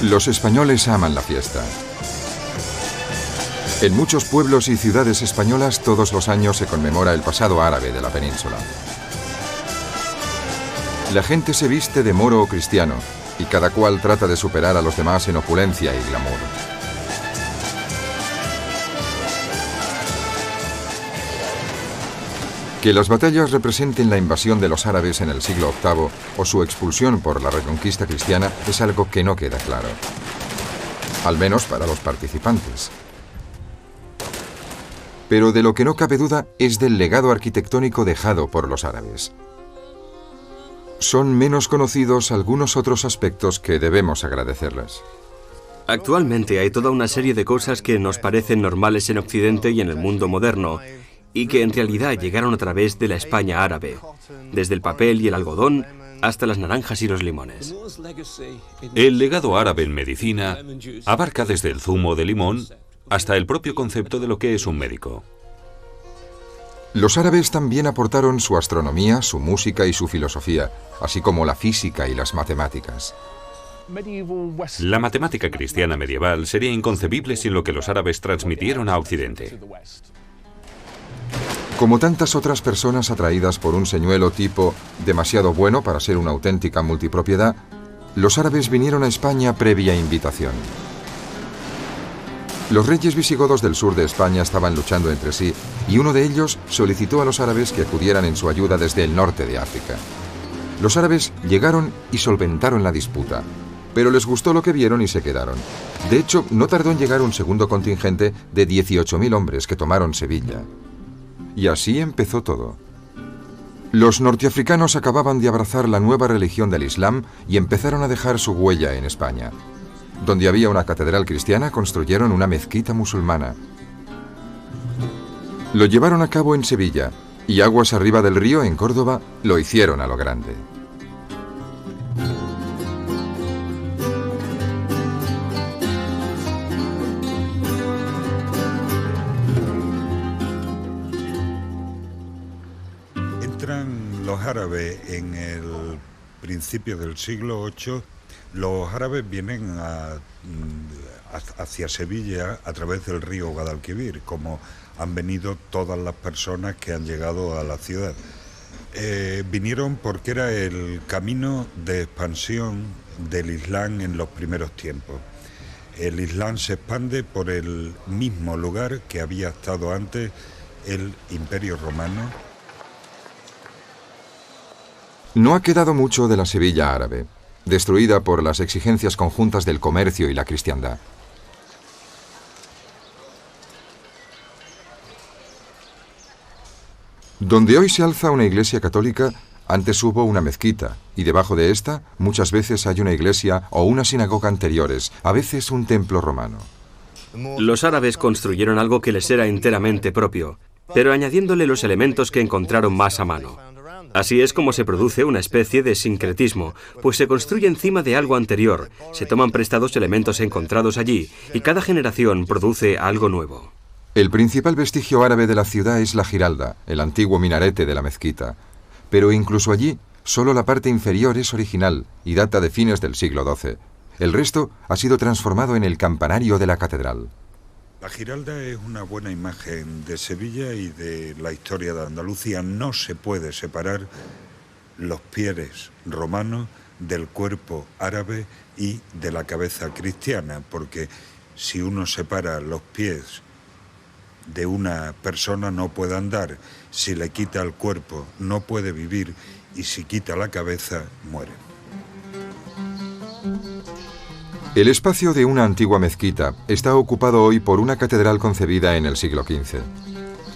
Los españoles aman la fiesta. En muchos pueblos y ciudades españolas todos los años se conmemora el pasado árabe de la península. La gente se viste de moro o cristiano y cada cual trata de superar a los demás en opulencia y glamour. Que las batallas representen la invasión de los árabes en el siglo VIII o su expulsión por la reconquista cristiana es algo que no queda claro. Al menos para los participantes. Pero de lo que no cabe duda es del legado arquitectónico dejado por los árabes. Son menos conocidos algunos otros aspectos que debemos agradecerles. Actualmente hay toda una serie de cosas que nos parecen normales en Occidente y en el mundo moderno, y que en realidad llegaron a través de la España árabe, desde el papel y el algodón hasta las naranjas y los limones. El legado árabe en medicina abarca desde el zumo de limón hasta el propio concepto de lo que es un médico. Los árabes también aportaron su astronomía, su música y su filosofía, así como la física y las matemáticas. La matemática cristiana medieval sería inconcebible sin lo que los árabes transmitieron a Occidente. Como tantas otras personas atraídas por un señuelo tipo demasiado bueno para ser una auténtica multipropiedad, los árabes vinieron a España previa invitación. Los reyes visigodos del sur de España estaban luchando entre sí y uno de ellos solicitó a los árabes que acudieran en su ayuda desde el norte de África. Los árabes llegaron y solventaron la disputa, pero les gustó lo que vieron y se quedaron. De hecho, no tardó en llegar un segundo contingente de 18.000 hombres que tomaron Sevilla. Y así empezó todo. Los norteafricanos acababan de abrazar la nueva religión del Islam y empezaron a dejar su huella en España. Donde había una catedral cristiana, construyeron una mezquita musulmana. Lo llevaron a cabo en Sevilla, y aguas arriba del río, en Córdoba, lo hicieron a lo grande. Entran los árabes en el principio del siglo VIII. Los árabes vienen hacia Sevilla a través del río Guadalquivir, como han venido todas las personas que han llegado a la ciudad. Vinieron porque era el camino de expansión del Islam en los primeros tiempos. El Islam se expande por el mismo lugar que había estado antes el Imperio Romano. No ha quedado mucho de la Sevilla árabe, destruida por las exigencias conjuntas del comercio y la cristiandad. Donde hoy se alza una iglesia católica, antes hubo una mezquita, y debajo de esta muchas veces hay una iglesia o una sinagoga anteriores, a veces un templo romano. Los árabes construyeron algo que les era enteramente propio, pero añadiéndole los elementos que encontraron más a mano. Así es como se produce una especie de sincretismo, pues se construye encima de algo anterior, se toman prestados elementos encontrados allí, y cada generación produce algo nuevo. El principal vestigio árabe de la ciudad es la Giralda, el antiguo minarete de la mezquita. Pero incluso allí, solo la parte inferior es original y data de fines del siglo XII. El resto ha sido transformado en el campanario de la catedral. La Giralda es una buena imagen de Sevilla y de la historia de Andalucía. No se puede separar los pies romanos del cuerpo árabe y de la cabeza cristiana, porque si uno separa los pies de una persona no puede andar, si le quita el cuerpo no puede vivir y si quita la cabeza muere. El espacio de una antigua mezquita está ocupado hoy por una catedral concebida en el siglo XV.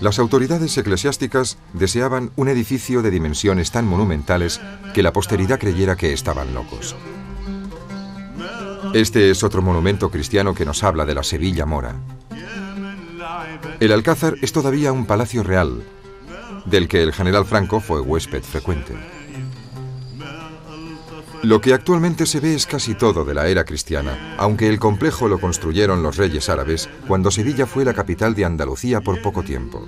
Las autoridades eclesiásticas deseaban un edificio de dimensiones tan monumentales que la posteridad creyera que estaban locos. Este es otro monumento cristiano que nos habla de la Sevilla mora. El Alcázar es todavía un palacio real, del que el general Franco fue huésped frecuente. Lo que actualmente se ve es casi todo de la era cristiana, aunque el complejo lo construyeron los reyes árabes cuando Sevilla fue la capital de Andalucía por poco tiempo.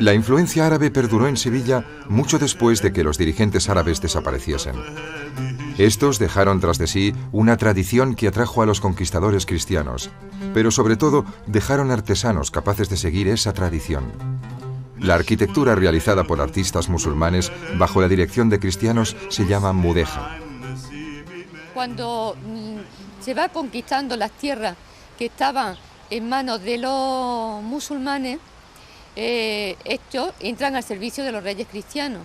La influencia árabe perduró en Sevilla mucho después de que los dirigentes árabes desapareciesen. Estos dejaron tras de sí una tradición que atrajo a los conquistadores cristianos, pero sobre todo dejaron artesanos capaces de seguir esa tradición. La arquitectura realizada por artistas musulmanes bajo la dirección de cristianos se llama mudéjar. Cuando se va conquistando las tierras que estaban en manos de los musulmanes, estos entran al servicio de los reyes cristianos.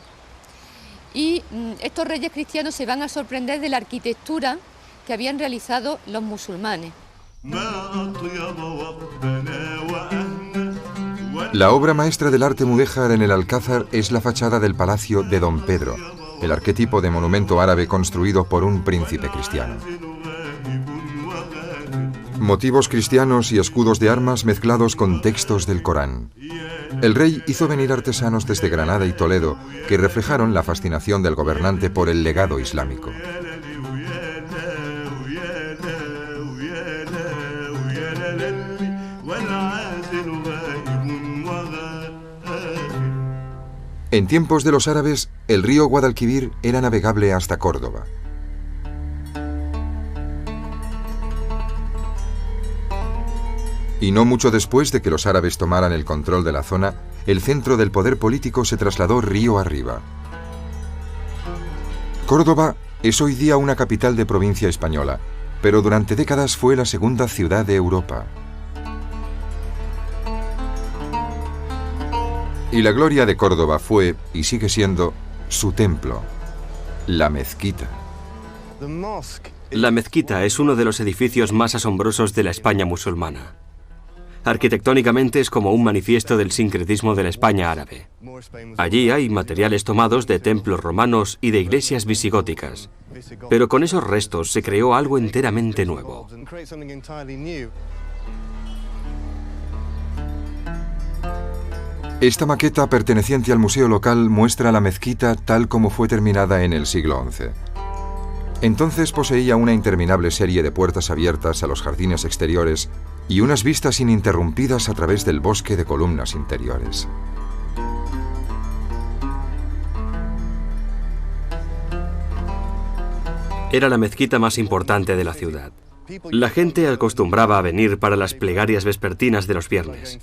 Y estos reyes cristianos se van a sorprender de la arquitectura que habían realizado los musulmanes. La obra maestra del arte mudéjar en el Alcázar es la fachada del Palacio de Don Pedro, el arquetipo de monumento árabe construido por un príncipe cristiano. Motivos cristianos y escudos de armas mezclados con textos del Corán. El rey hizo venir artesanos desde Granada y Toledo que reflejaron la fascinación del gobernante por el legado islámico. En tiempos de los árabes, el río Guadalquivir era navegable hasta Córdoba. Y no mucho después de que los árabes tomaran el control de la zona, el centro del poder político se trasladó río arriba. Córdoba es hoy día una capital de provincia española, pero durante décadas fue la segunda ciudad de Europa. Y la gloria de Córdoba fue, y sigue siendo, su templo, la mezquita. La mezquita es uno de los edificios más asombrosos de la España musulmana. Arquitectónicamente es como un manifiesto del sincretismo de la España árabe. Allí hay materiales tomados de templos romanos y de iglesias visigóticas, pero con esos restos se creó algo enteramente nuevo. Esta maqueta perteneciente al museo local muestra la mezquita tal como fue terminada en el siglo XI. Entonces poseía una interminable serie de puertas abiertas a los jardines exteriores y unas vistas ininterrumpidas a través del bosque de columnas interiores. Era la mezquita más importante de la ciudad. La gente acostumbraba a venir para las plegarias vespertinas de los viernes.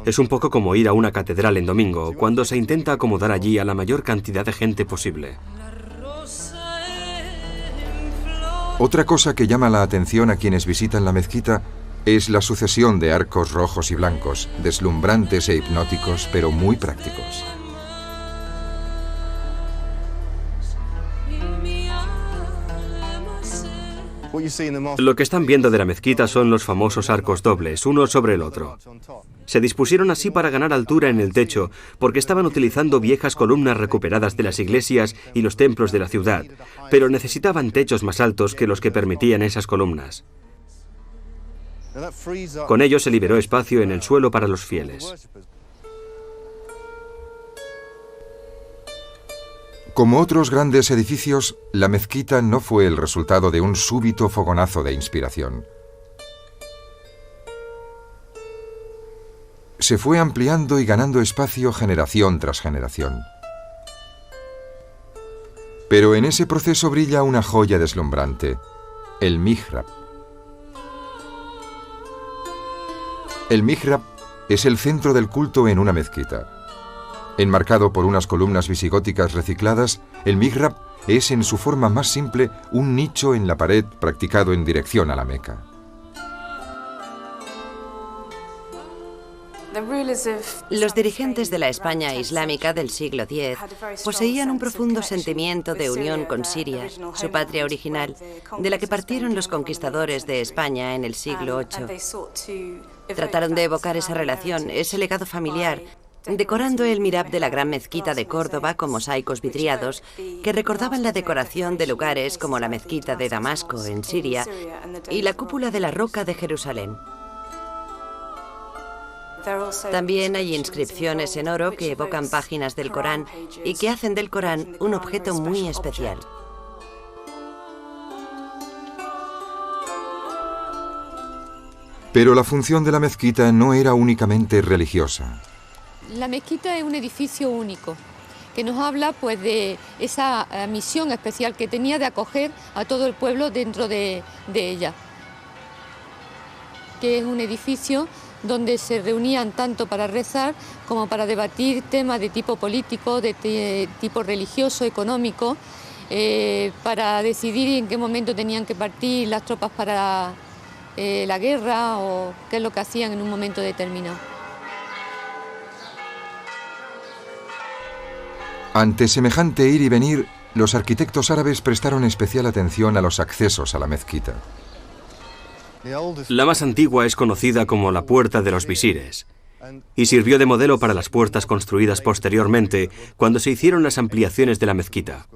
Es un poco como ir a una catedral en domingo, cuando se intenta acomodar allí a la mayor cantidad de gente posible. Otra cosa que llama la atención a quienes visitan la mezquita es la sucesión de arcos rojos y blancos, deslumbrantes e hipnóticos, pero muy prácticos. Lo que están viendo de la mezquita son los famosos arcos dobles, uno sobre el otro. Se dispusieron así para ganar altura en el techo, porque estaban utilizando viejas columnas recuperadas de las iglesias y los templos de la ciudad, pero necesitaban techos más altos que los que permitían esas columnas. Con ello se liberó espacio en el suelo para los fieles. Como otros grandes edificios, la mezquita no fue el resultado de un súbito fogonazo de inspiración. Se fue ampliando y ganando espacio generación tras generación. Pero en ese proceso brilla una joya deslumbrante, el mihrab. El mihrab es el centro del culto en una mezquita. Enmarcado por unas columnas visigóticas recicladas, el mihrab es en su forma más simple un nicho en la pared practicado en dirección a la Meca. Los dirigentes de la España islámica del siglo X poseían un profundo sentimiento de unión con Siria, su patria original, de la que partieron los conquistadores de España en el siglo VIII. Trataron de evocar esa relación, ese legado familiar, decorando el mihrab de la Gran Mezquita de Córdoba con mosaicos vidriados que recordaban la decoración de lugares como la Mezquita de Damasco, en Siria, y la cúpula de la Roca de Jerusalén. También hay inscripciones en oro que evocan páginas del Corán y que hacen del Corán un objeto muy especial. Pero la función de la mezquita no era únicamente religiosa. La mezquita es un edificio único, que nos habla pues de esa misión especial que tenía de acoger a todo el pueblo dentro de ella. Que es un edificio donde se reunían tanto para rezar como para debatir temas de tipo político, de tipo religioso, económico, para decidir en qué momento tenían que partir las tropas para la guerra o qué es lo que hacían en un momento determinado. Ante semejante ir y venir, los arquitectos árabes prestaron especial atención a los accesos a la mezquita. La más antigua es conocida como la Puerta de los Visires y sirvió de modelo para las puertas construidas posteriormente cuando se hicieron las ampliaciones de la mezquita.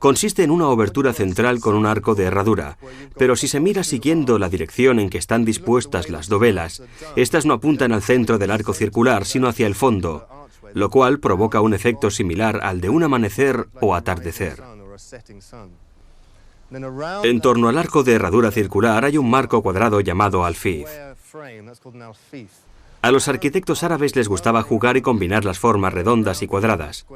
Consiste en una obertura central con un arco de herradura, pero si se mira siguiendo la dirección en que están dispuestas las dovelas, estas no apuntan al centro del arco circular, sino hacia el fondo, lo cual provoca un efecto similar al de un amanecer o atardecer. En torno al arco de herradura circular hay un marco cuadrado llamado alfiz. A los arquitectos árabes les gustaba jugar y combinar las formas redondas y cuadradas.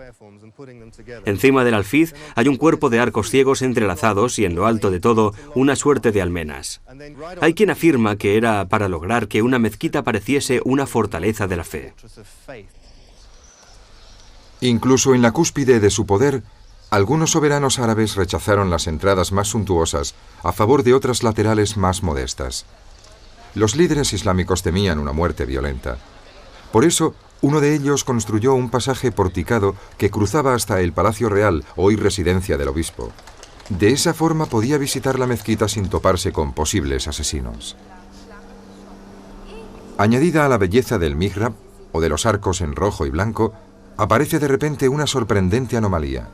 Encima del alfiz hay un cuerpo de arcos ciegos entrelazados y en lo alto de todo una suerte de almenas. Hay quien afirma que era para lograr que una mezquita pareciese una fortaleza de la fe. Incluso en la cúspide de su poder, algunos soberanos árabes rechazaron las entradas más suntuosas a favor de otras laterales más modestas. Los líderes islámicos temían una muerte violenta. Por eso, uno de ellos construyó un pasaje porticado que cruzaba hasta el Palacio Real, hoy residencia del obispo. De esa forma podía visitar la mezquita sin toparse con posibles asesinos. Añadida a la belleza del mihrab, o de los arcos en rojo y blanco, aparece de repente una sorprendente anomalía.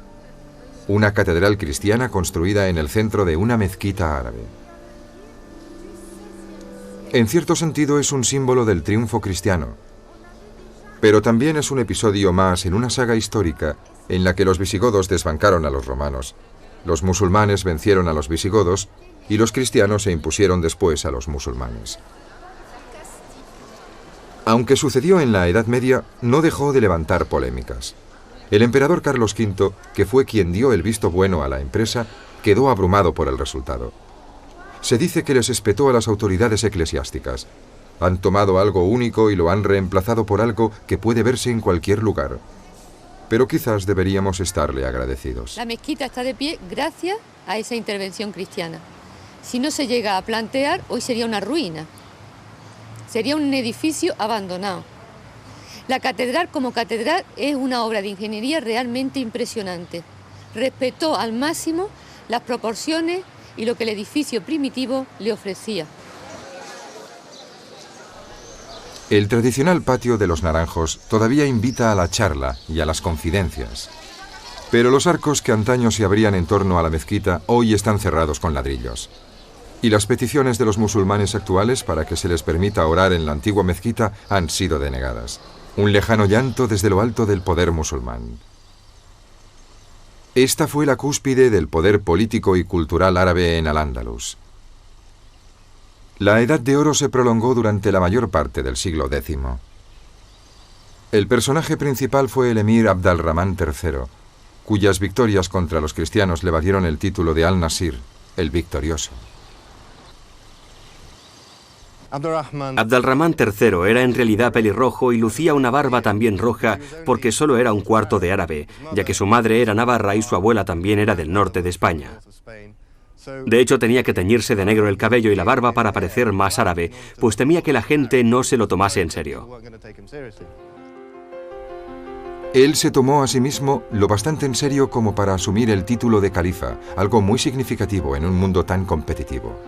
Una catedral cristiana construida en el centro de una mezquita árabe. En cierto sentido es un símbolo del triunfo cristiano, pero también es un episodio más en una saga histórica en la que los visigodos desbancaron a los romanos, los musulmanes vencieron a los visigodos y los cristianos se impusieron después a los musulmanes. Aunque sucedió en la Edad Media, no dejó de levantar polémicas. El emperador Carlos V, que fue quien dio el visto bueno a la empresa, quedó abrumado por el resultado. Se dice que les espetó a las autoridades eclesiásticas. Han tomado algo único y lo han reemplazado por algo que puede verse en cualquier lugar. Pero quizás deberíamos estarle agradecidos. La mezquita está de pie gracias a esa intervención cristiana. Si no se llega a plantear, hoy sería una ruina. Sería un edificio abandonado. La catedral como catedral es una obra de ingeniería realmente impresionante. Respetó al máximo las proporciones y lo que el edificio primitivo le ofrecía. El tradicional patio de los Naranjos todavía invita a la charla y a las confidencias. Pero los arcos que antaño se abrían en torno a la mezquita hoy están cerrados con ladrillos. Y las peticiones de los musulmanes actuales para que se les permita orar en la antigua mezquita han sido denegadas. Un lejano llanto desde lo alto del poder musulmán. Esta fue la cúspide del poder político y cultural árabe en Al-Ándalus. La Edad de Oro se prolongó durante la mayor parte del siglo X. El personaje principal fue el emir Abd al-Rahman III, cuyas victorias contra los cristianos le valieron el título de Al-Nasir, el victorioso. Abd al-Rahman III era en realidad pelirrojo y lucía una barba también roja porque solo era un cuarto de árabe, ya que su madre era navarra y su abuela también era del norte de España. De hecho, tenía que teñirse de negro el cabello y la barba para parecer más árabe, pues temía que la gente no se lo tomase en serio. Él se tomó a sí mismo lo bastante en serio como para asumir el título de califa, algo muy significativo en un mundo tan competitivo.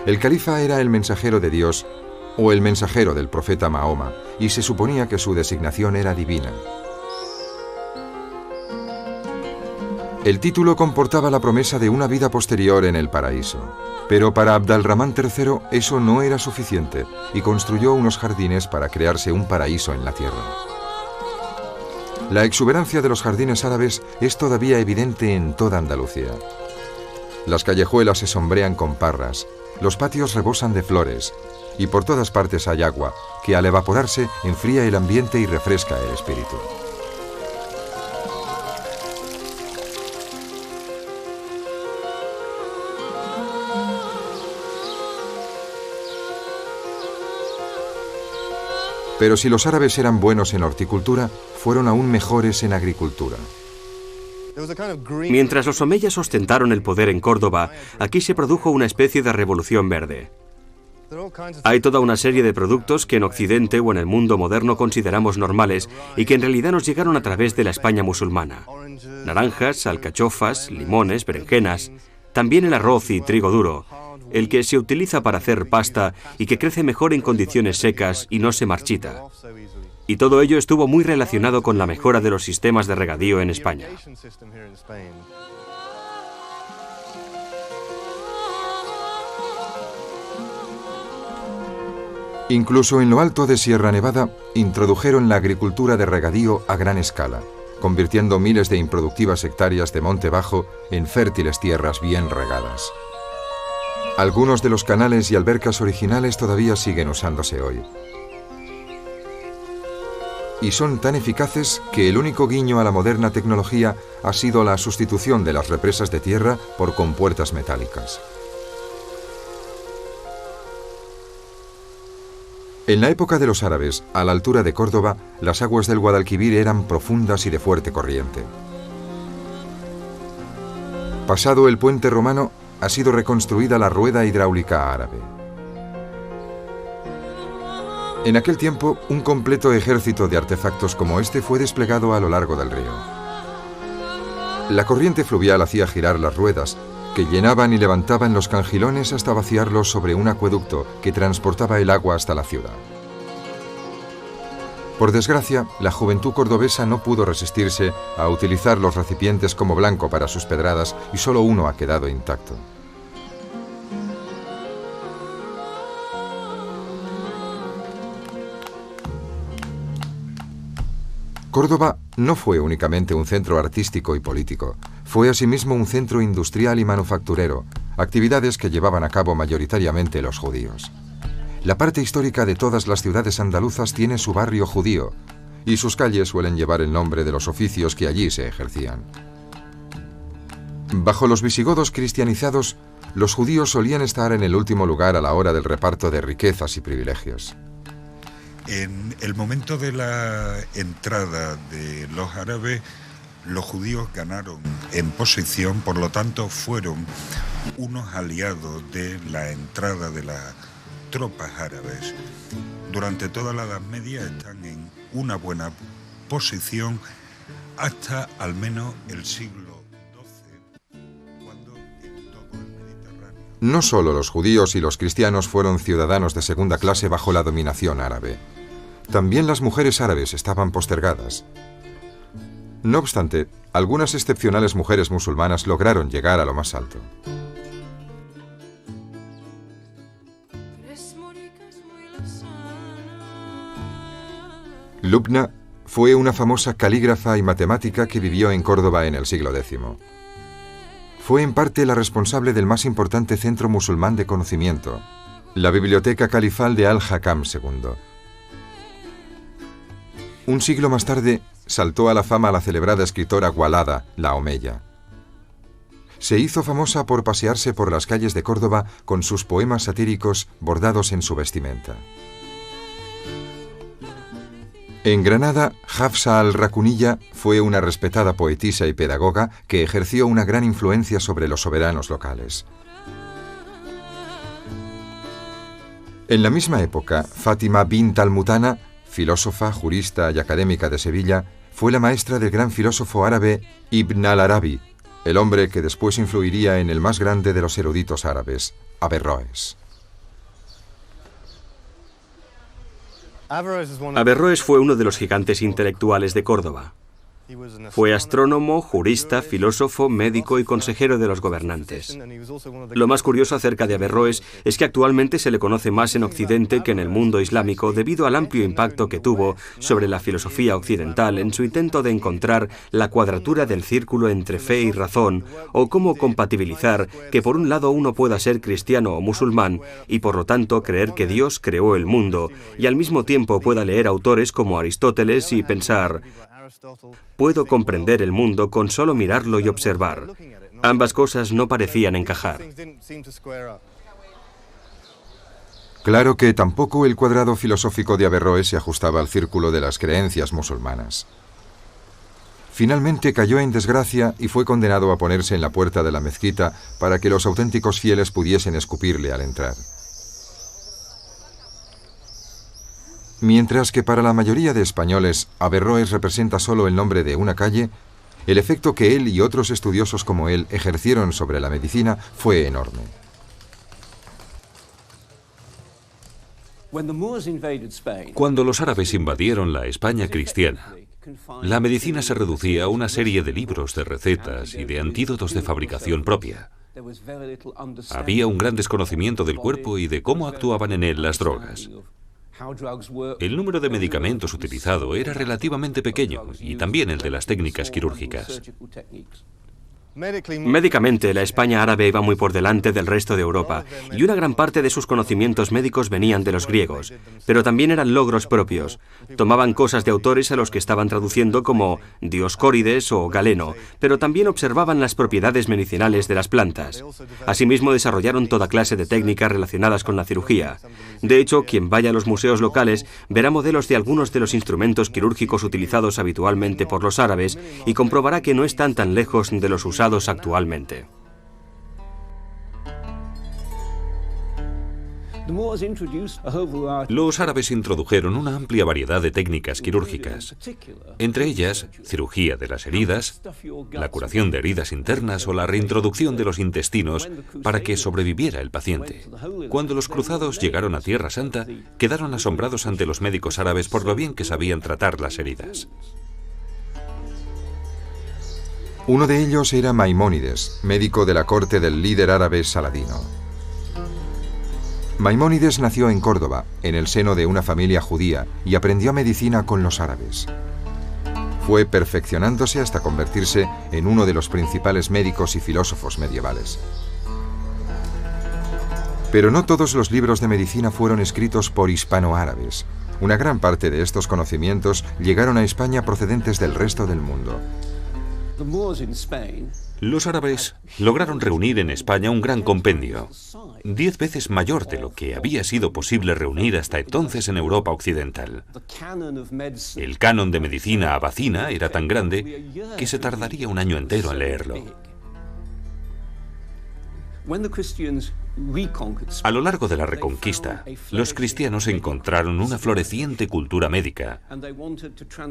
El califa era el mensajero de Dios o el mensajero del profeta Mahoma, y se suponía que su designación era divina. El título comportaba la promesa de una vida posterior en el paraíso. Pero para Abd al-Rahman III eso no era suficiente, y construyó unos jardines para crearse un paraíso en la tierra. La exuberancia de los jardines árabes es todavía evidente en toda Andalucía. Las callejuelas se sombrean con parras, los patios rebosan de flores, y por todas partes hay agua, que al evaporarse enfría el ambiente y refresca el espíritu. Pero si los árabes eran buenos en horticultura, fueron aún mejores en agricultura. Mientras los omeyas ostentaron el poder en Córdoba, aquí se produjo una especie de revolución verde. Hay toda una serie de productos que en Occidente o en el mundo moderno consideramos normales y que en realidad nos llegaron a través de la España musulmana. Naranjas, alcachofas, limones, berenjenas, también el arroz y trigo duro, el que se utiliza para hacer pasta y que crece mejor en condiciones secas y no se marchita. Y todo ello estuvo muy relacionado con la mejora de los sistemas de regadío en España. Incluso en lo alto de Sierra Nevada introdujeron la agricultura de regadío a gran escala, convirtiendo miles de improductivas hectáreas de monte bajo en fértiles tierras bien regadas. Algunos de los canales y albercas originales todavía siguen usándose hoy. Y son tan eficaces que el único guiño a la moderna tecnología ha sido la sustitución de las represas de tierra por compuertas metálicas. En la época de los árabes, a la altura de Córdoba, las aguas del Guadalquivir eran profundas y de fuerte corriente. Pasado el puente romano, ha sido reconstruida la rueda hidráulica árabe. En aquel tiempo, un completo ejército de artefactos como este fue desplegado a lo largo del río. La corriente fluvial hacía girar las ruedas, que llenaban y levantaban los cangilones hasta vaciarlos sobre un acueducto que transportaba el agua hasta la ciudad. Por desgracia, la juventud cordobesa no pudo resistirse a utilizar los recipientes como blanco para sus pedradas y solo uno ha quedado intacto. Córdoba no fue únicamente un centro artístico y político, fue asimismo un centro industrial y manufacturero, actividades que llevaban a cabo mayoritariamente los judíos. La parte histórica de todas las ciudades andaluzas tiene su barrio judío, y sus calles suelen llevar el nombre de los oficios que allí se ejercían. Bajo los visigodos cristianizados, los judíos solían estar en el último lugar a la hora del reparto de riquezas y privilegios. En el momento de la entrada de los árabes, los judíos ganaron en posición, por lo tanto fueron unos aliados de la entrada de las tropas árabes. Durante toda la Edad Media están en una buena posición hasta al menos el siglo XII, cuando en todo el Mediterráneo... No solo los judíos y los cristianos fueron ciudadanos de segunda clase bajo la dominación árabe. También las mujeres árabes estaban postergadas. No obstante, algunas excepcionales mujeres musulmanas lograron llegar a lo más alto. Lubna fue una famosa calígrafa y matemática que vivió en Córdoba en el siglo X. Fue en parte la responsable del más importante centro musulmán de conocimiento, la Biblioteca Califal de Al-Hakam II. Un siglo más tarde, saltó a la fama la celebrada escritora Walada, la Omeya. Se hizo famosa por pasearse por las calles de Córdoba con sus poemas satíricos bordados en su vestimenta. En Granada, Hafsa al-Rakunilla fue una respetada poetisa y pedagoga que ejerció una gran influencia sobre los soberanos locales. En la misma época, Fátima bint al-Mutana, filósofa, jurista y académica de Sevilla, fue la maestra del gran filósofo árabe Ibn al-Arabi, el hombre que después influiría en el más grande de los eruditos árabes, Averroes. Averroes fue uno de los gigantes intelectuales de Córdoba. Fue astrónomo, jurista, filósofo, médico y consejero de los gobernantes. Lo más curioso acerca de Averroes es que actualmente se le conoce más en Occidente que en el mundo islámico debido al amplio impacto que tuvo sobre la filosofía occidental en su intento de encontrar la cuadratura del círculo entre fe y razón, o cómo compatibilizar que por un lado uno pueda ser cristiano o musulmán y por lo tanto creer que Dios creó el mundo y al mismo tiempo pueda leer autores como Aristóteles y pensar: puedo comprender el mundo con solo mirarlo y observar. Ambas cosas no parecían encajar. Claro que tampoco el cuadrado filosófico de Averroes se ajustaba al círculo de las creencias musulmanas. Finalmente cayó en desgracia y fue condenado a ponerse en la puerta de la mezquita para que los auténticos fieles pudiesen escupirle al entrar. Mientras que para la mayoría de españoles Averroes representa solo el nombre de una calle, el efecto que él y otros estudiosos como él ejercieron sobre la medicina fue enorme. Cuando los árabes invadieron la España cristiana, la medicina se reducía a una serie de libros de recetas y de antídotos de fabricación propia. Había un gran desconocimiento del cuerpo y de cómo actuaban en él las drogas. El número de medicamentos utilizado era relativamente pequeño, y también el de las técnicas quirúrgicas. Médicamente, la España árabe iba muy por delante del resto de Europa, y una gran parte de sus conocimientos médicos venían de los griegos, pero también eran logros propios. Tomaban cosas de autores a los que estaban traduciendo como Dioscórides o Galeno, pero también observaban las propiedades medicinales de las plantas. Asimismo, desarrollaron toda clase de técnicas relacionadas con la cirugía. De hecho, quien vaya a los museos locales verá modelos de algunos de los instrumentos quirúrgicos utilizados habitualmente por los árabes y comprobará que no están tan lejos de los usados actualmente. Los árabes introdujeron una amplia variedad de técnicas quirúrgicas, entre ellas cirugía de las heridas, la curación de heridas internas o la reintroducción de los intestinos para que sobreviviera el paciente. Cuando los cruzados llegaron a Tierra Santa, quedaron asombrados ante los médicos árabes por lo bien que sabían tratar las heridas. Uno de ellos era Maimónides, médico de la corte del líder árabe Saladino. Maimónides nació en Córdoba, en el seno de una familia judía, y aprendió medicina con los árabes. Fue perfeccionándose hasta convertirse en uno de los principales médicos y filósofos medievales. Pero no todos los libros de medicina fueron escritos por hispanoárabes. Una gran parte de estos conocimientos llegaron a España procedentes del resto del mundo. Los árabes lograron reunir en España un gran compendio, 10 veces mayor de lo que había sido posible reunir hasta entonces en Europa occidental. El canon de medicina abacina era tan grande que se tardaría un año entero en leerlo. A lo largo de la Reconquista, los cristianos encontraron una floreciente cultura médica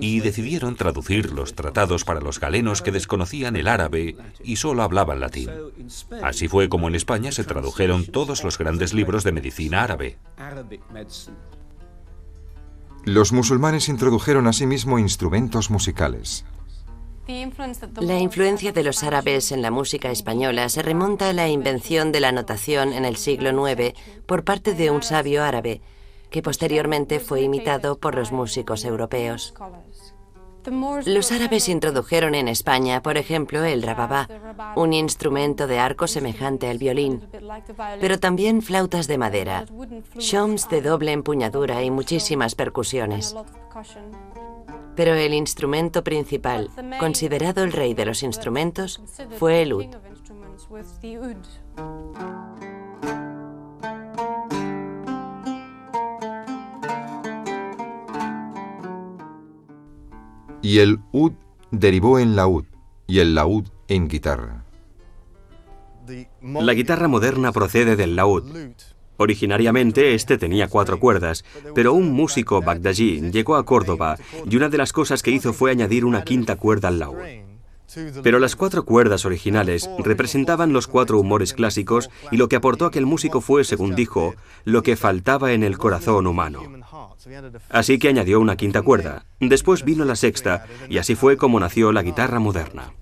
y decidieron traducir los tratados para los galenos que desconocían el árabe y solo hablaban latín. Así fue como en España se tradujeron todos los grandes libros de medicina árabe. Los musulmanes introdujeron asimismo instrumentos musicales. La influencia de los árabes en la música española se remonta a la invención de la notación en el siglo IX por parte de un sabio árabe, que posteriormente fue imitado por los músicos europeos. Los árabes introdujeron en España, por ejemplo, el rababá, un instrumento de arco semejante al violín, pero también flautas de madera, shoms de doble empuñadura y muchísimas percusiones. Pero el instrumento principal, considerado el rey de los instrumentos, fue el ud. Y el ud derivó en laúd, y el laúd en guitarra. La guitarra moderna procede del laúd. Originariamente este tenía 4 cuerdas, pero un músico bagdadí llegó a Córdoba y una de las cosas que hizo fue añadir una 5ª cuerda al laúd. Pero las 4 cuerdas originales representaban los 4 humores clásicos y lo que aportó a que el músico fue, según dijo, lo que faltaba en el corazón humano. Así que añadió una 5ª cuerda, después vino la 6ª y así fue como nació la guitarra moderna.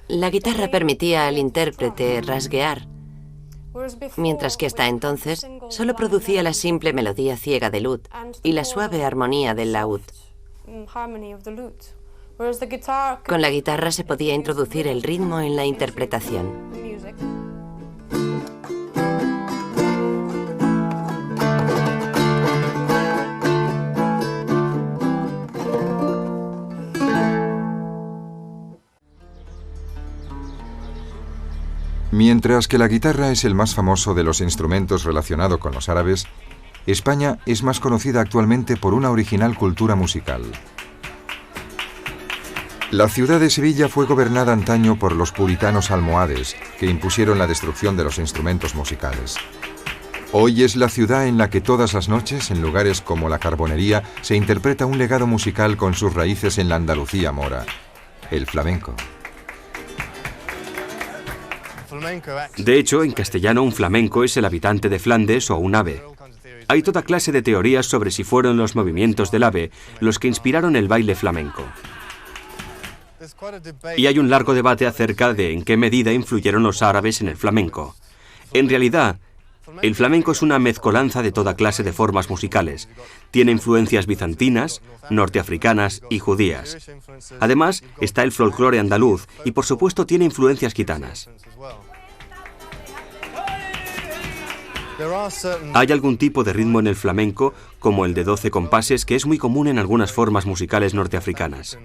La guitarra permitía al intérprete rasguear, mientras que hasta entonces solo producía la simple melodía ciega del ud y la suave armonía del laúd. Con la guitarra se podía introducir el ritmo en la interpretación. Mientras que la guitarra es el más famoso de los instrumentos relacionado con los árabes, España es más conocida actualmente por una original cultura musical. La ciudad de Sevilla fue gobernada antaño por los puritanos almohades, que impusieron la destrucción de los instrumentos musicales. Hoy es la ciudad en la que todas las noches, en lugares como la Carbonería, se interpreta un legado musical con sus raíces en la Andalucía mora, el flamenco. De hecho, en castellano un flamenco es el habitante de Flandes o un ave. Hay toda clase de teorías sobre si fueron los movimientos del ave los que inspiraron el baile flamenco. Y hay un largo debate acerca de en qué medida influyeron los árabes en el flamenco. En realidad, el flamenco es una mezcolanza de toda clase de formas musicales. Tiene influencias bizantinas, norteafricanas y judías. Además, está el folclore andaluz y, por supuesto, tiene influencias gitanas. Hay algún tipo de ritmo en el flamenco, como el de 12 compases, que es muy común en algunas formas musicales norteafricanas.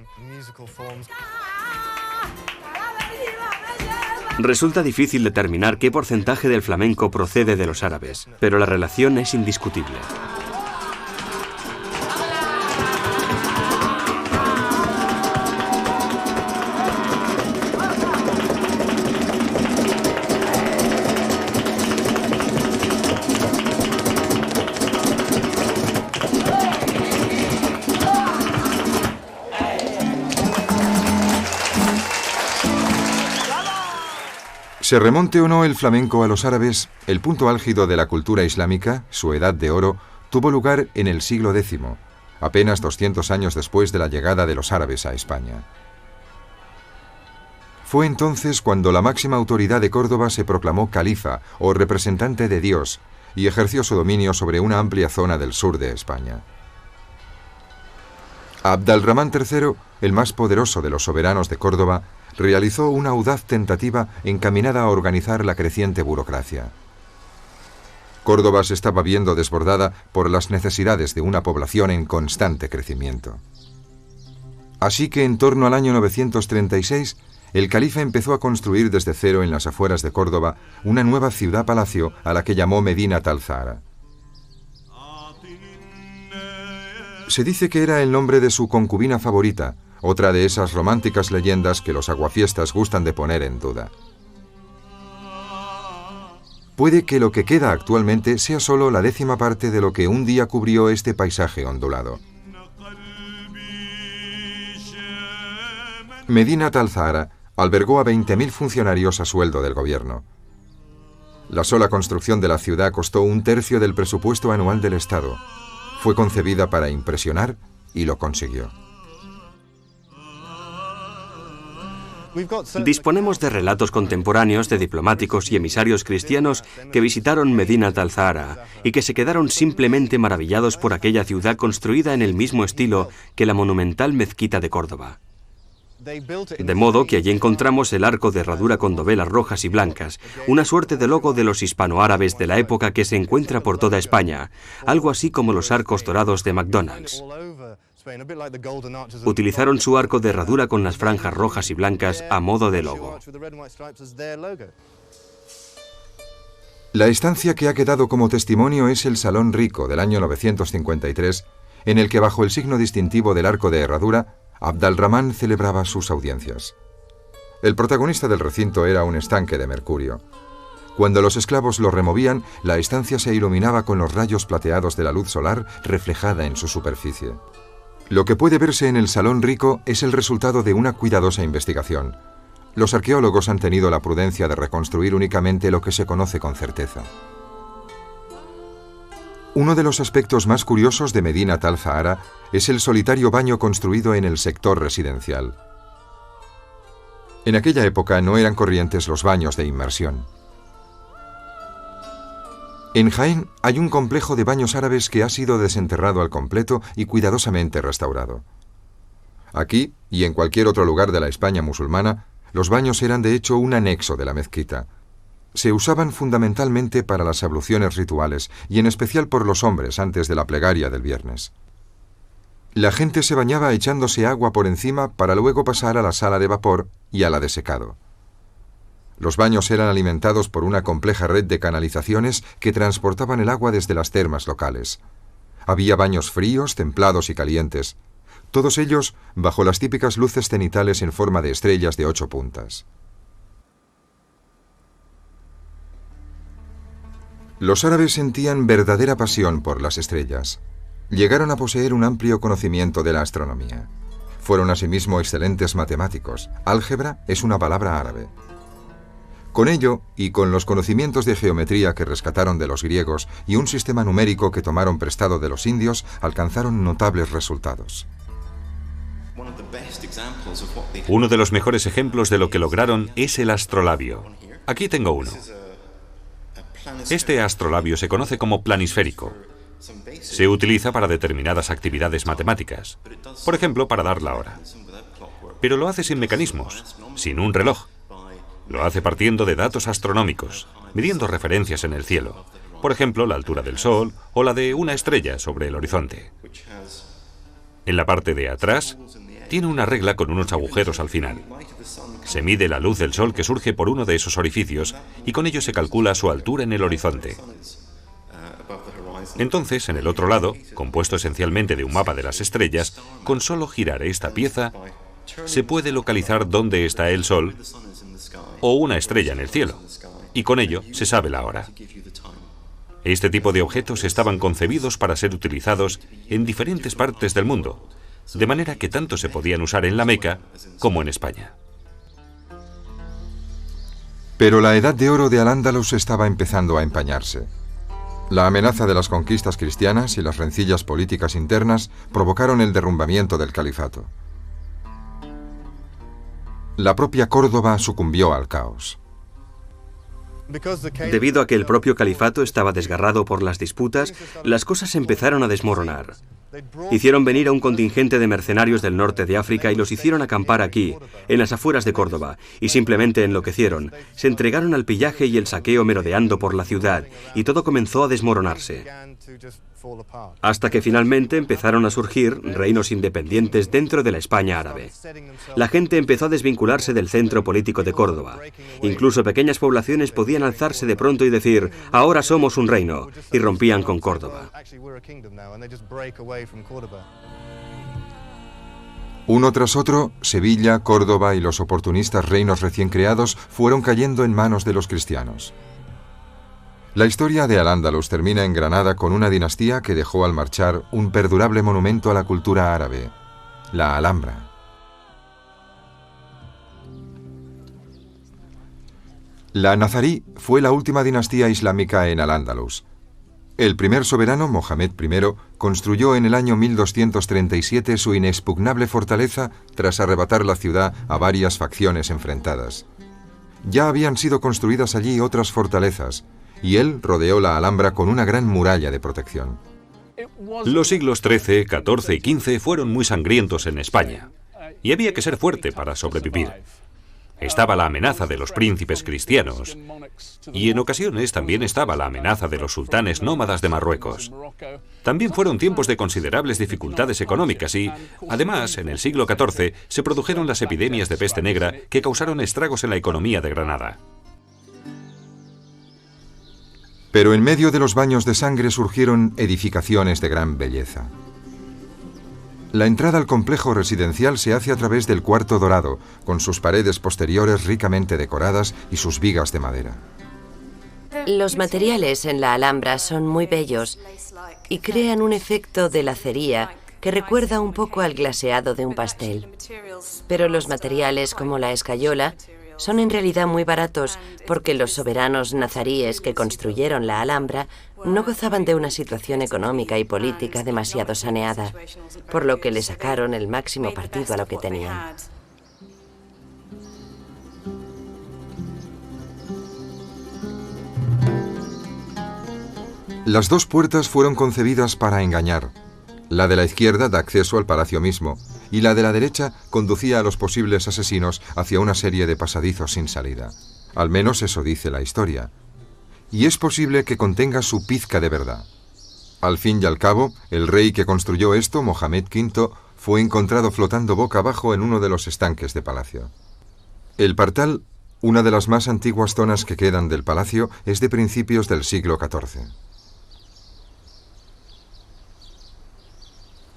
Resulta difícil determinar qué porcentaje del flamenco procede de los árabes, pero la relación es indiscutible. Se remonte o no el flamenco a los árabes, el punto álgido de la cultura islámica, su edad de oro, tuvo lugar en el siglo X, apenas 200 años después de la llegada de los árabes a España. Fue entonces cuando la máxima autoridad de Córdoba se proclamó califa o representante de Dios y ejerció su dominio sobre una amplia zona del sur de España. Abd al-Rahman III, el más poderoso de los soberanos de Córdoba, realizó una audaz tentativa encaminada a organizar la creciente burocracia. Córdoba se estaba viendo desbordada por las necesidades de una población en constante crecimiento. Así que en torno al año 936, el califa empezó a construir desde cero en las afueras de Córdoba una nueva ciudad-palacio a la que llamó Medinat al-Zahra. Se dice que era el nombre de su concubina favorita, otra de esas románticas leyendas que los aguafiestas gustan de poner en duda. Puede que lo que queda actualmente sea solo la 10ª parte de lo que un día cubrió este paisaje ondulado. Medinat al-Zahra albergó a 20.000 funcionarios a sueldo del gobierno. La sola construcción de la ciudad costó 1/3 del presupuesto anual del Estado. Fue concebida para impresionar y lo consiguió. Disponemos de relatos contemporáneos de diplomáticos y emisarios cristianos que visitaron Medinat al-Zahra y que se quedaron simplemente maravillados por aquella ciudad construida en el mismo estilo que la monumental mezquita de Córdoba. De modo que allí encontramos el arco de herradura con dovelas rojas y blancas, una suerte de logo de los hispanoárabes de la época que se encuentra por toda España, algo así como los arcos dorados de McDonald's. Utilizaron su arco de herradura con las franjas rojas y blancas a modo de logo. La estancia que ha quedado como testimonio es el Salón Rico del año 953, en el que bajo el signo distintivo del arco de herradura, Abd al-Rahman celebraba sus audiencias. El protagonista del recinto era un estanque de mercurio. Cuando los esclavos lo removían, la estancia se iluminaba con los rayos plateados de la luz solar reflejada en su superficie. Lo que puede verse en el Salón Rico es el resultado de una cuidadosa investigación. Los arqueólogos han tenido la prudencia de reconstruir únicamente lo que se conoce con certeza. Uno de los aspectos más curiosos de Medinat al-Zahara es el solitario baño construido en el sector residencial. En aquella época no eran corrientes los baños de inmersión. En Jaén hay un complejo de baños árabes que ha sido desenterrado al completo y cuidadosamente restaurado. Aquí, y en cualquier otro lugar de la España musulmana, los baños eran de hecho un anexo de la mezquita. Se usaban fundamentalmente para las abluciones rituales y en especial por los hombres antes de la plegaria del viernes. La gente se bañaba echándose agua por encima para luego pasar a la sala de vapor y a la de secado. Los baños eran alimentados por una compleja red de canalizaciones que transportaban el agua desde las termas locales. Había baños fríos, templados y calientes, todos ellos bajo las típicas luces cenitales en forma de estrellas de 8 puntas. Los árabes sentían verdadera pasión por las estrellas. Llegaron a poseer un amplio conocimiento de la astronomía. Fueron asimismo excelentes matemáticos. Álgebra es una palabra árabe. Con ello, y con los conocimientos de geometría que rescataron de los griegos y un sistema numérico que tomaron prestado de los indios, alcanzaron notables resultados. Uno de los mejores ejemplos de lo que lograron es el astrolabio. Aquí tengo uno. Este astrolabio se conoce como planisférico. Se utiliza para determinadas actividades matemáticas, por ejemplo, para dar la hora. Pero lo hace sin mecanismos, sin un reloj. Lo hace partiendo de datos astronómicos, midiendo referencias en el cielo, por ejemplo, la altura del Sol o la de una estrella sobre el horizonte. En la parte de atrás, tiene una regla con unos agujeros al final. Se mide la luz del Sol que surge por uno de esos orificios y con ello se calcula su altura en el horizonte. Entonces, en el otro lado, compuesto esencialmente de un mapa de las estrellas, con solo girar esta pieza, se puede localizar dónde está el Sol o una estrella en el cielo, y con ello se sabe la hora. Este tipo de objetos estaban concebidos para ser utilizados en diferentes partes del mundo, de manera que tanto se podían usar en la Meca como en España. Pero la edad de oro de Al-Ándalus estaba empezando a empañarse. La amenaza de las conquistas cristianas y las rencillas políticas internas provocaron el derrumbamiento del califato. La propia Córdoba sucumbió al caos. Debido a que el propio califato estaba desgarrado por las disputas, las cosas empezaron a desmoronar. Hicieron venir a un contingente de mercenarios del norte de África y los hicieron acampar aquí, en las afueras de Córdoba, y simplemente enloquecieron. Se entregaron al pillaje y el saqueo merodeando por la ciudad, y todo comenzó a desmoronarse. Hasta que finalmente empezaron a surgir reinos independientes dentro de la España árabe. La gente empezó a desvincularse del centro político de Córdoba. Incluso pequeñas poblaciones podían alzarse de pronto y decir, ahora somos un reino, y rompían con Córdoba. Uno tras otro, Sevilla, Córdoba y los oportunistas reinos recién creados fueron cayendo en manos de los cristianos. La historia de Al-Ándalus termina en Granada con una dinastía que dejó al marchar un perdurable monumento a la cultura árabe, la Alhambra. La Nazarí fue la última dinastía islámica en Al-Ándalus. El primer soberano, Mohamed I, construyó en el año 1237 su inexpugnable fortaleza tras arrebatar la ciudad a varias facciones enfrentadas. Ya habían sido construidas allí otras fortalezas, y él rodeó la Alhambra con una gran muralla de protección. Los siglos XIII, XIV y XV fueron muy sangrientos en España, y había que ser fuerte para sobrevivir. Estaba la amenaza de los príncipes cristianos, y en ocasiones también estaba la amenaza de los sultanes nómadas de Marruecos. También fueron tiempos de considerables dificultades económicas y, además, en el siglo XIV se produjeron las epidemias de peste negra que causaron estragos en la economía de Granada. Pero en medio de los baños de sangre surgieron edificaciones de gran belleza. La entrada al complejo residencial se hace a través del cuarto dorado, con sus paredes posteriores ricamente decoradas y sus vigas de madera. Los materiales en la Alhambra son muy bellos y crean un efecto de lacería que recuerda un poco al glaseado de un pastel. Pero los materiales, como la escayola, son en realidad muy baratos porque los soberanos nazaríes que construyeron la Alhambra no gozaban de una situación económica y política demasiado saneada, por lo que le sacaron el máximo partido a lo que tenían. Las dos puertas fueron concebidas para engañar. La de la izquierda da acceso al palacio mismo, y la de la derecha conducía a los posibles asesinos hacia una serie de pasadizos sin salida. Al menos eso dice la historia. Y es posible que contenga su pizca de verdad. Al fin y al cabo, el rey que construyó esto, Mohamed V, fue encontrado flotando boca abajo en uno de los estanques de palacio. El Partal, una de las más antiguas zonas que quedan del palacio, es de principios del siglo XIV.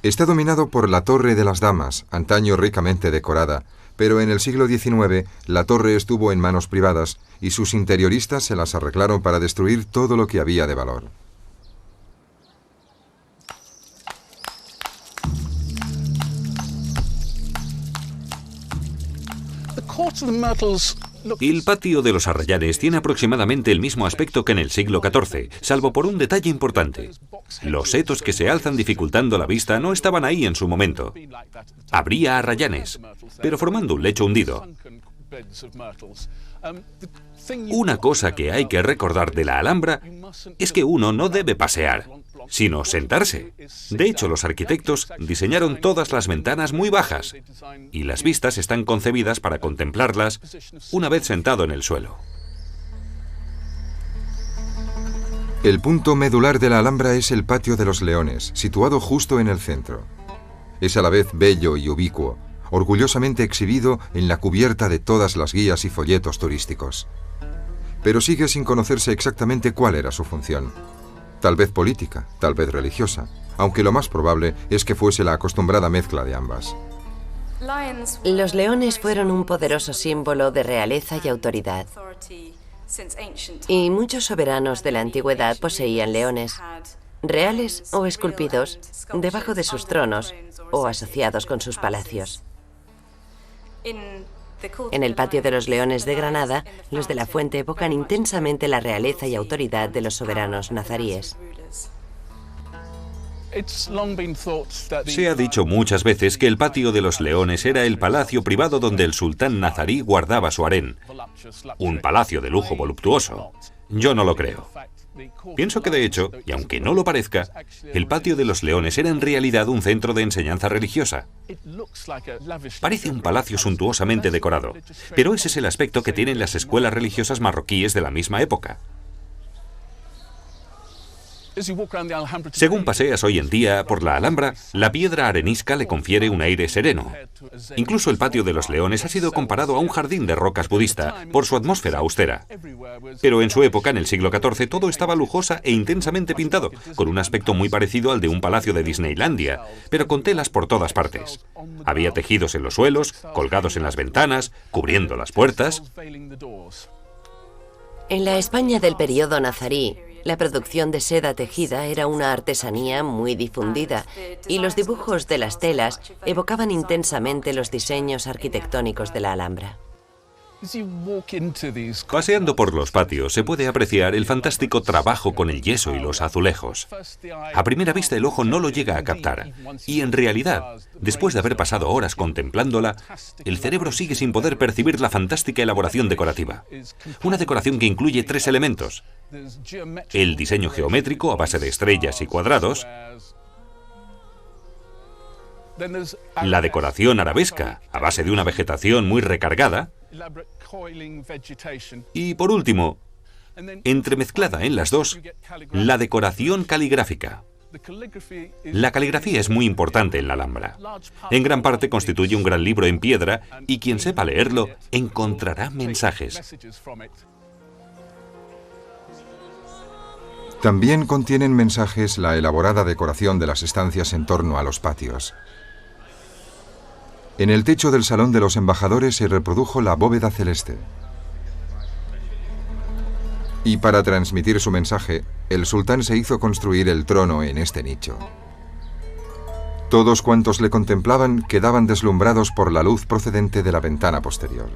Está dominado por la Torre de las Damas, antaño ricamente decorada, pero en el siglo XIX la torre estuvo en manos privadas y sus interioristas se las arreglaron para destruir todo lo que había de valor. El patio de los Arrayanes tiene aproximadamente el mismo aspecto que en el siglo XIV, salvo por un detalle importante. Los setos que se alzan dificultando la vista no estaban ahí en su momento. Habría arrayanes, pero formando un lecho hundido. Una cosa que hay que recordar de la Alhambra es que uno no debe pasear, sino sentarse. De hecho, los arquitectos diseñaron todas las ventanas muy bajas, y las vistas están concebidas para contemplarlas una vez sentado en el suelo. El punto medular de la Alhambra es el Patio de los Leones, situado justo en el centro. Es a la vez bello y ubicuo, orgullosamente exhibido en la cubierta de todas las guías y folletos turísticos. Pero sigue sin conocerse exactamente cuál era su función. Tal vez política, tal vez religiosa, aunque lo más probable es que fuese la acostumbrada mezcla de ambas. Los leones fueron un poderoso símbolo de realeza y autoridad. Y muchos soberanos de la antigüedad poseían leones, reales o esculpidos, debajo de sus tronos o asociados con sus palacios. En el Patio de los Leones de Granada, los de la Fuente evocan intensamente la realeza y autoridad de los soberanos nazaríes. Se ha dicho muchas veces que el Patio de los Leones era el palacio privado donde el sultán nazarí guardaba su harén. Un palacio de lujo voluptuoso. Yo no lo creo. Pienso que de hecho, y aunque no lo parezca, el Patio de los Leones era en realidad un centro de enseñanza religiosa. Parece un palacio suntuosamente decorado, pero ese es el aspecto que tienen las escuelas religiosas marroquíes de la misma época. Según paseas hoy en día por la Alhambra, la piedra arenisca le confiere un aire sereno. Incluso el Patio de los Leones ha sido comparado a un jardín de rocas budista por su atmósfera austera. Pero en su época, en el siglo XIV, todo estaba lujosa e intensamente pintado, con un aspecto muy parecido al de un palacio de Disneylandia, pero con telas por todas partes. Había tejidos en los suelos, colgados en las ventanas, cubriendo las puertas. En la España del periodo nazarí, la producción de seda tejida era una artesanía muy difundida y los dibujos de las telas evocaban intensamente los diseños arquitectónicos de la Alhambra. Paseando por los patios se puede apreciar el fantástico trabajo con el yeso y los azulejos. A primera vista el ojo no lo llega a captar, y en realidad, después de haber pasado horas contemplándola, el cerebro sigue sin poder percibir la fantástica elaboración decorativa. Una decoración que incluye 3 elementos: el diseño geométrico a base de estrellas y cuadrados, la decoración arabesca a base de una vegetación muy recargada, y por último, entremezclada en las dos, la decoración caligráfica. La caligrafía es muy importante en la Alhambra. En gran parte constituye un gran libro en piedra y quien sepa leerlo encontrará mensajes. También contienen mensajes la elaborada decoración de las estancias en torno a los patios. En el techo del Salón de los Embajadores se reprodujo la bóveda celeste. Y para transmitir su mensaje, el sultán se hizo construir el trono en este nicho. Todos cuantos le contemplaban quedaban deslumbrados por la luz procedente de la ventana posterior.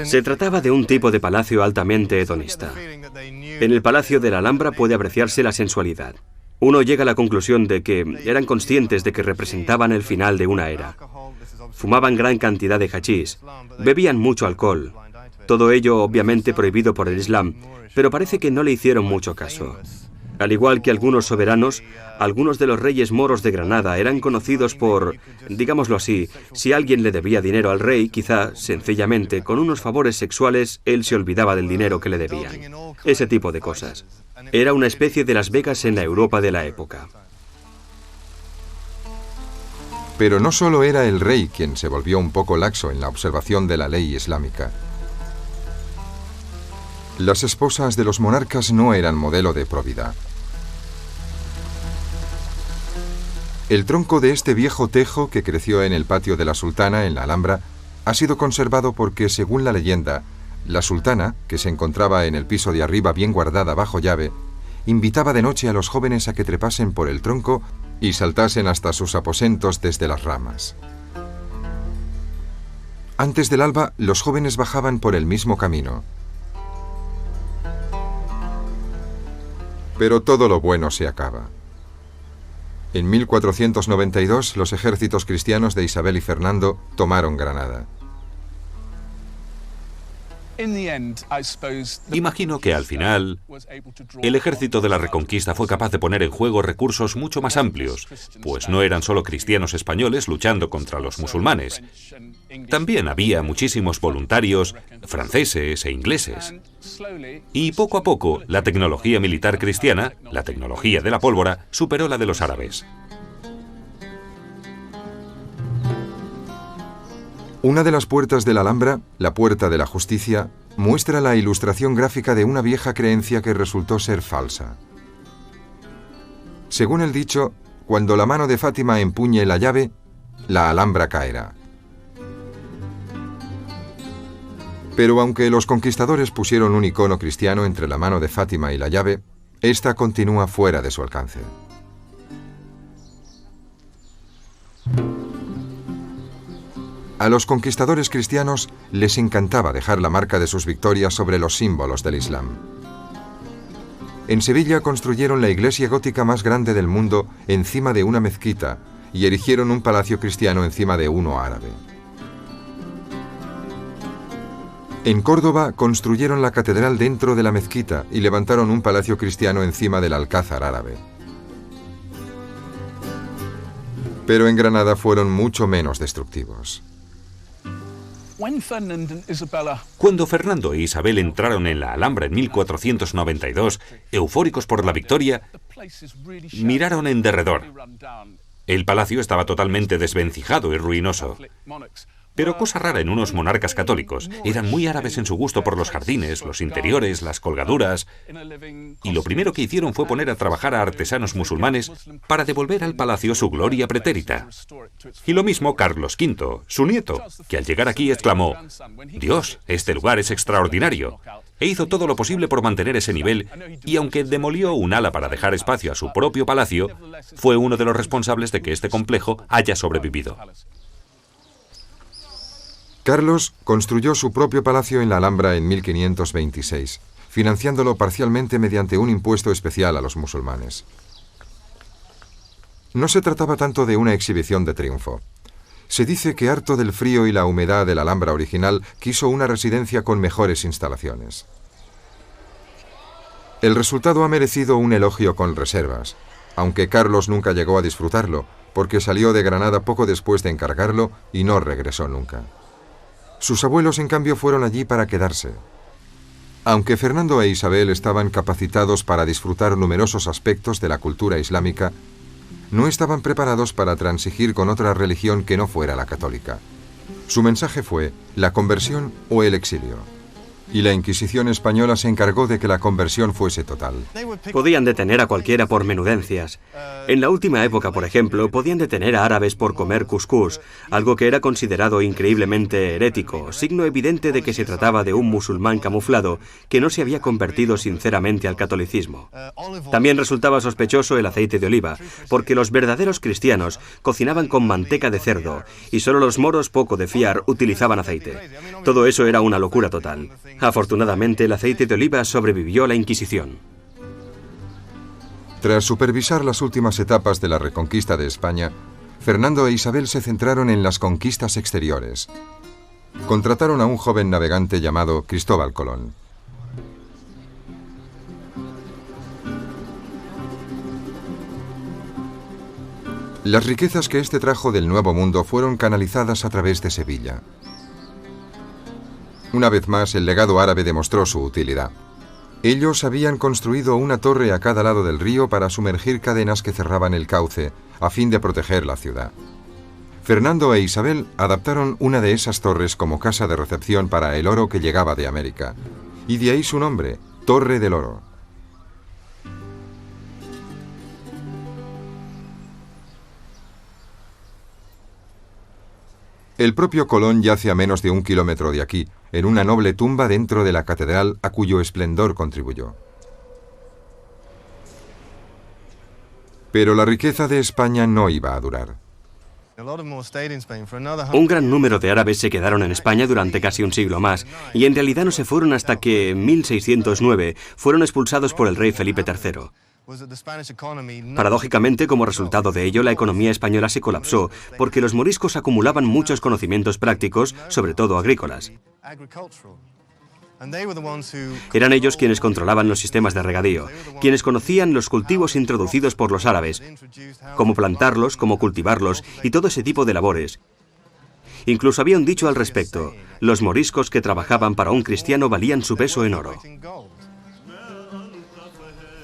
Se trataba de un tipo de palacio altamente hedonista. En el Palacio de la Alhambra puede apreciarse la sensualidad. Uno llega a la conclusión de que eran conscientes de que representaban el final de una era. Fumaban gran cantidad de hachís, bebían mucho alcohol. Todo ello obviamente prohibido por el Islam, pero parece que no le hicieron mucho caso. Al igual que algunos soberanos, algunos de los reyes moros de Granada eran conocidos por, digámoslo así, si alguien le debía dinero al rey, quizá, sencillamente, con unos favores sexuales, él se olvidaba del dinero que le debían. Ese tipo de cosas. Era una especie de Las Vegas en la Europa de la época. Pero no solo era el rey quien se volvió un poco laxo en la observación de la ley islámica. Las esposas de los monarcas no eran modelo de probidad. El tronco de este viejo tejo que creció en el patio de la sultana en la Alhambra ha sido conservado porque, según la leyenda, la sultana, que se encontraba en el piso de arriba bien guardada bajo llave, invitaba de noche a los jóvenes a que trepasen por el tronco y saltasen hasta sus aposentos desde las ramas. Antes del alba, los jóvenes bajaban por el mismo camino. Pero todo lo bueno se acaba. En 1492, los ejércitos cristianos de Isabel y Fernando tomaron Granada. Imagino que al final, el ejército de la Reconquista fue capaz de poner en juego recursos mucho más amplios, pues no eran solo cristianos españoles luchando contra los musulmanes. También había muchísimos voluntarios franceses e ingleses. Y poco a poco, la tecnología militar cristiana, la tecnología de la pólvora, superó la de los árabes. Una de las puertas de la Alhambra, la Puerta de la Justicia, muestra la ilustración gráfica de una vieja creencia que resultó ser falsa. Según el dicho, cuando la mano de Fátima empuñe la llave, la Alhambra caerá. Pero aunque los conquistadores pusieron un icono cristiano entre la mano de Fátima y la llave, esta continúa fuera de su alcance. A los conquistadores cristianos les encantaba dejar la marca de sus victorias sobre los símbolos del Islam. En Sevilla construyeron la iglesia gótica más grande del mundo encima de una mezquita y erigieron un palacio cristiano encima de uno árabe. En Córdoba construyeron la catedral dentro de la mezquita y levantaron un palacio cristiano encima del alcázar árabe. Pero en Granada fueron mucho menos destructivos. Cuando Fernando e Isabel entraron en la Alhambra en 1492, eufóricos por la victoria, miraron en derredor. El palacio estaba totalmente desvencijado y ruinoso. Pero cosa rara en unos monarcas católicos, eran muy árabes en su gusto por los jardines, los interiores, las colgaduras, y lo primero que hicieron fue poner a trabajar a artesanos musulmanes para devolver al palacio su gloria pretérita. Y lo mismo Carlos V, su nieto, que al llegar aquí exclamó: «Dios, este lugar es extraordinario», e hizo todo lo posible por mantener ese nivel, y aunque demolió un ala para dejar espacio a su propio palacio, fue uno de los responsables de que este complejo haya sobrevivido. Carlos construyó su propio palacio en la Alhambra en 1526, financiándolo parcialmente mediante un impuesto especial a los musulmanes. No se trataba tanto de una exhibición de triunfo. Se dice que, harto del frío y la humedad de la Alhambra original, quiso una residencia con mejores instalaciones. El resultado ha merecido un elogio con reservas, aunque Carlos nunca llegó a disfrutarlo, porque salió de Granada poco después de encargarlo y no regresó nunca. Sus abuelos, en cambio, fueron allí para quedarse. Aunque Fernando e Isabel estaban capacitados para disfrutar numerosos aspectos de la cultura islámica, no estaban preparados para transigir con otra religión que no fuera la católica. Su mensaje fue la conversión o el exilio. Y la Inquisición española se encargó de que la conversión fuese total. Podían detener a cualquiera por menudencias. En la última época, por ejemplo, podían detener a árabes por comer cuscús, algo que era considerado increíblemente herético, signo evidente de que se trataba de un musulmán camuflado que no se había convertido sinceramente al catolicismo. También resultaba sospechoso el aceite de oliva, porque los verdaderos cristianos cocinaban con manteca de cerdo y solo los moros poco de fiar utilizaban aceite. Todo eso era una locura total. Afortunadamente, el aceite de oliva sobrevivió a la Inquisición. Tras supervisar las últimas etapas de la reconquista de España, Fernando e Isabel se centraron en las conquistas exteriores. Contrataron a un joven navegante llamado Cristóbal Colón. Las riquezas que este trajo del Nuevo Mundo fueron canalizadas a través de Sevilla. Una vez más, el legado árabe demostró su utilidad. Ellos habían construido una torre a cada lado del río para sumergir cadenas que cerraban el cauce, a fin de proteger la ciudad. Fernando e Isabel adaptaron una de esas torres como casa de recepción para el oro que llegaba de América. Y de ahí su nombre, Torre del Oro. El propio Colón yace a menos de 1 kilómetro de aquí, en una noble tumba dentro de la catedral a cuyo esplendor contribuyó. Pero la riqueza de España no iba a durar. Un gran número de árabes se quedaron en España durante casi un siglo más, y en realidad no se fueron hasta que, en 1609, fueron expulsados por el rey Felipe III. Paradójicamente, como resultado de ello, la economía española se colapsó, porque los moriscos acumulaban muchos conocimientos prácticos, sobre todo agrícolas. Eran ellos quienes controlaban los sistemas de regadío, quienes conocían los cultivos introducidos por los árabes, cómo plantarlos, cómo cultivarlos y todo ese tipo de labores. Incluso había un dicho al respecto: los moriscos que trabajaban para un cristiano valían su peso en oro.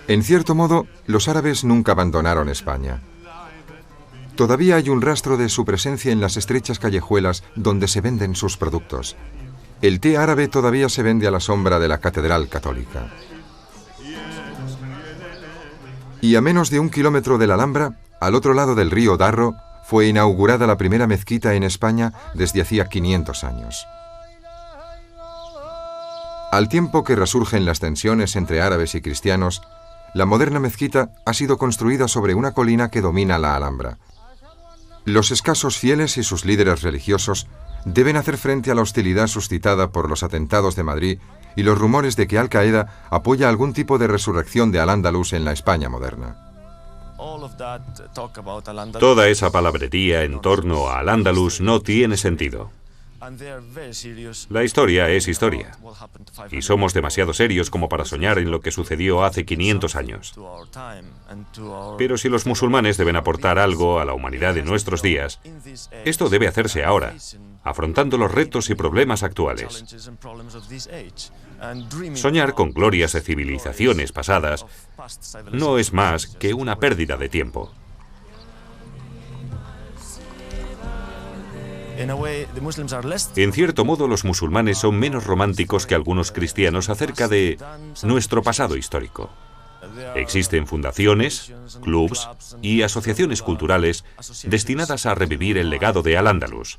En cierto modo, los árabes nunca abandonaron España. Todavía hay un rastro de su presencia en las estrechas callejuelas donde se venden sus productos. El té árabe todavía se vende a la sombra de la Catedral Católica. Y a menos de 1 kilómetro de la Alhambra, al otro lado del río Darro, fue inaugurada la primera mezquita en España desde hacía 500 años. Al tiempo que resurgen las tensiones entre árabes y cristianos, la moderna mezquita ha sido construida sobre una colina que domina la Alhambra. Los escasos fieles y sus líderes religiosos deben hacer frente a la hostilidad suscitada por los atentados de Madrid y los rumores de que Al-Qaeda apoya algún tipo de resurrección de Al-Ándalus en la España moderna. Toda esa palabrería en torno a Al-Ándalus no tiene sentido. La historia es historia, y somos demasiado serios como para soñar en lo que sucedió hace 500 años. Pero si los musulmanes deben aportar algo a la humanidad de nuestros días, esto debe hacerse ahora, afrontando los retos y problemas actuales. Soñar con glorias de civilizaciones pasadas no es más que una pérdida de tiempo. En cierto modo, los musulmanes son menos románticos que algunos cristianos acerca de nuestro pasado histórico. Existen fundaciones, clubs y asociaciones culturales destinadas a revivir el legado de Al-Ándalus,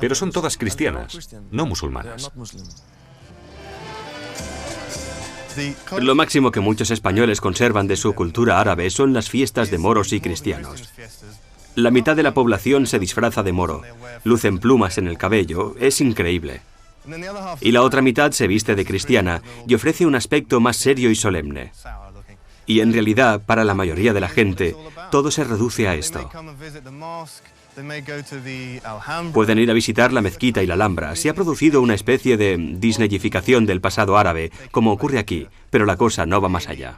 pero son todas cristianas, no musulmanas. Lo máximo que muchos españoles conservan de su cultura árabe son las fiestas de moros y cristianos. La mitad de la población se disfraza de moro, lucen plumas en el cabello, es increíble. Y la otra mitad se viste de cristiana y ofrece un aspecto más serio y solemne. Y en realidad, para la mayoría de la gente, todo se reduce a esto. Pueden ir a visitar la mezquita y la Alhambra. Se ha producido una especie de disneyificación del pasado árabe, como ocurre aquí, pero la cosa no va más allá.